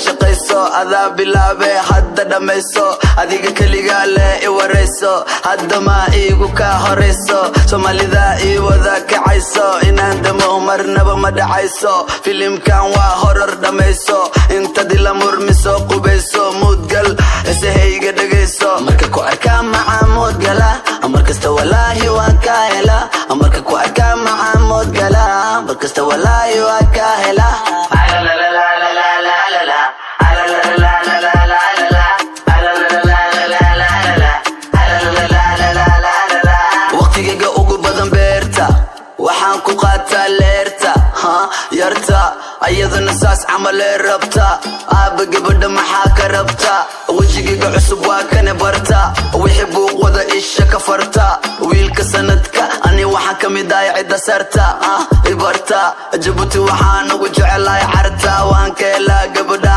shaqayso adaa bilaabe hadda dhamayso adiga kaliga le I warayso hadda ma iigu ka horayso Soomaalida ii wada kacayso inaan damo marnaba ma dhacayso filimkan waa horror dhamayso inta dila murmiso qubayso mudgal isahayga dhagayso marka ku arkaa macaamud gala markasta walaahi waa ka hela marka ku arkaa macaamud gala markasta walaahi waa ka hela waqtiga ugu badan beerta waxaan ku qaataa leerta yarta ayadana saas camal ee rabta aaba gabadha maxaa ka rabta wajigiga cusub waa kana barta wixii buuq wada isha ka farta wiilka sanadka ani waxaan ka mid ahay cidda sarta ibarta Djibouti waxaan ugu jecelahay carta waan ka helaa gabadha